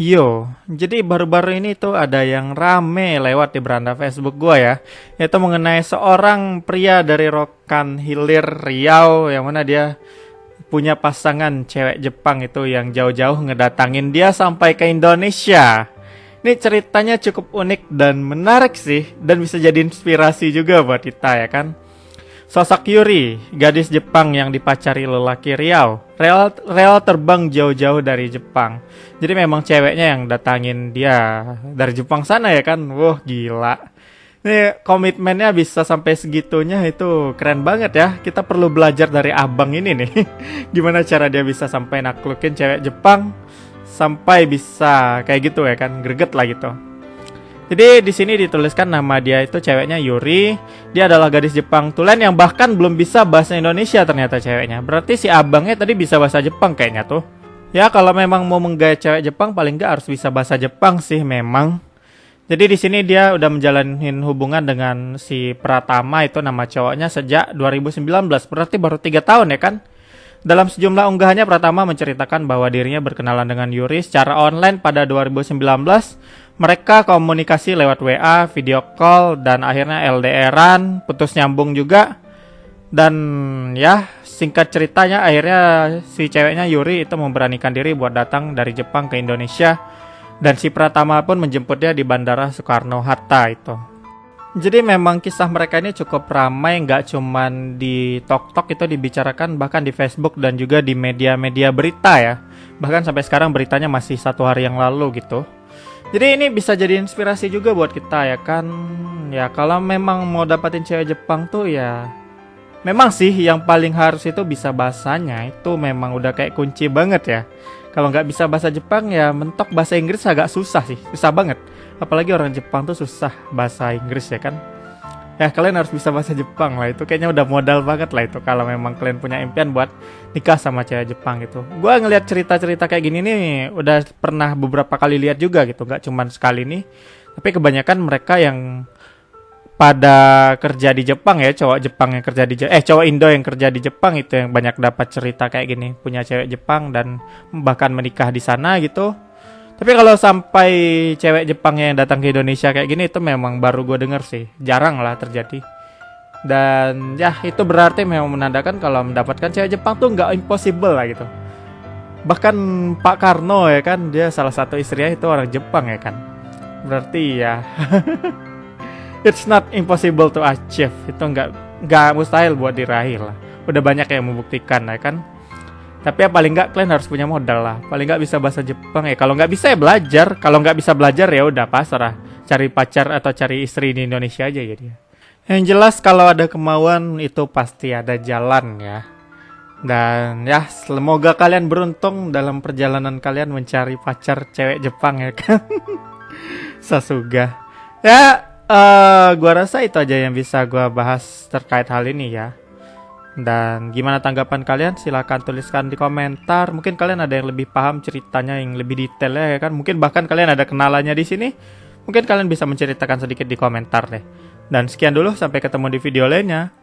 Yo, jadi baru-baru ini tuh ada yang rame lewat di beranda Facebook gua ya, yaitu mengenai seorang pria dari Rokan Hilir Riau yang mana dia punya pasangan cewek Jepang itu yang jauh-jauh ngedatangin dia sampai ke Indonesia. Ini ceritanya cukup unik dan menarik sih, dan bisa jadi inspirasi juga buat kita ya kan. Sosok Yuri, gadis Jepang yang dipacari lelaki Riau, rela terbang jauh-jauh dari Jepang. Jadi memang ceweknya yang datangin dia dari Jepang sana ya kan. Wah gila. Ini komitmennya bisa sampai segitunya, itu keren banget ya. Kita perlu belajar dari abang ini nih. Gimana cara dia bisa sampai naklukin cewek Jepang sampai bisa kayak gitu ya kan, greget lah gitu. Jadi di sini dituliskan nama dia itu ceweknya Yuri. Dia adalah gadis Jepang tulen yang bahkan belum bisa bahasa Indonesia ternyata ceweknya. Berarti si abangnya tadi bisa bahasa Jepang kayaknya tuh. Ya kalau memang mau menggait cewek Jepang paling nggak harus bisa bahasa Jepang sih memang. Jadi di sini dia udah menjalanin hubungan dengan si Pratama itu nama cowoknya sejak 2019. Berarti baru 3 tahun ya kan? Dalam sejumlah unggahannya Pratama menceritakan bahwa dirinya berkenalan dengan Yuri secara online pada 2019. Mereka komunikasi lewat WA, video call, dan akhirnya LDR-an, putus nyambung juga. Dan ya, singkat ceritanya akhirnya si ceweknya Yuri itu memberanikan diri buat datang dari Jepang ke Indonesia. Dan si Pratama pun menjemput dia di Bandara Soekarno-Hatta itu. Jadi memang kisah mereka ini cukup ramai, nggak cuman di TokTok itu dibicarakan, bahkan di Facebook dan juga di media-media berita ya. Bahkan sampai sekarang beritanya masih 1 hari yang lalu gitu. Jadi ini bisa jadi inspirasi juga buat kita ya kan. Ya kalau memang mau dapatin cewek Jepang tuh ya, memang sih yang paling harus itu bisa bahasanya. Itu memang udah kayak kunci banget ya. Kalau nggak bisa bahasa Jepang ya mentok bahasa Inggris agak susah sih, susah banget. Apalagi orang Jepang tuh susah bahasa Inggris ya kan. Ya kalian harus bisa bahasa Jepang lah, itu kayaknya udah modal banget lah itu kalau memang kalian punya impian buat nikah sama cewek Jepang gitu. Gua ngeliat cerita-cerita kayak gini nih udah pernah beberapa kali lihat juga gitu, nggak cuman sekali nih. Tapi kebanyakan mereka yang pada kerja di Jepang ya, cowok Jepang yang kerja di cowok Indo yang kerja di Jepang itu yang banyak dapat cerita kayak gini, punya cewek Jepang dan bahkan menikah di sana gitu. Tapi kalau sampai cewek Jepang yang datang ke Indonesia kayak gini itu memang baru gue denger sih, jarang lah terjadi. Dan ya itu berarti memang menandakan kalau mendapatkan cewek Jepang tuh nggak impossible lah gitu. Bahkan Pak Karno ya kan, dia salah satu istrinya itu orang Jepang ya kan. Berarti ya it's not impossible to achieve. Itu nggak mustahil buat diraih lah. Udah banyak yang membuktikan ya kan. Tapi ya paling nggak kalian harus punya modal lah. Paling nggak bisa bahasa Jepang ya. Kalau nggak bisa ya belajar. Kalau nggak bisa belajar ya udah pasrah. Cari pacar atau cari istri di Indonesia aja ya dia. Yang jelas kalau ada kemauan itu pasti ada jalan ya. Dan ya semoga kalian beruntung dalam perjalanan kalian mencari pacar cewek Jepang ya kan. Sasuga. Ya gua rasa itu aja yang bisa gua bahas terkait hal ini ya. Dan gimana tanggapan kalian? Silahkan tuliskan di komentar. Mungkin kalian ada yang lebih paham ceritanya yang lebih detail ya kan. Mungkin bahkan kalian ada kenalannya di sini. Mungkin kalian bisa menceritakan sedikit di komentar deh. Dan sekian dulu, sampai ketemu di video lainnya.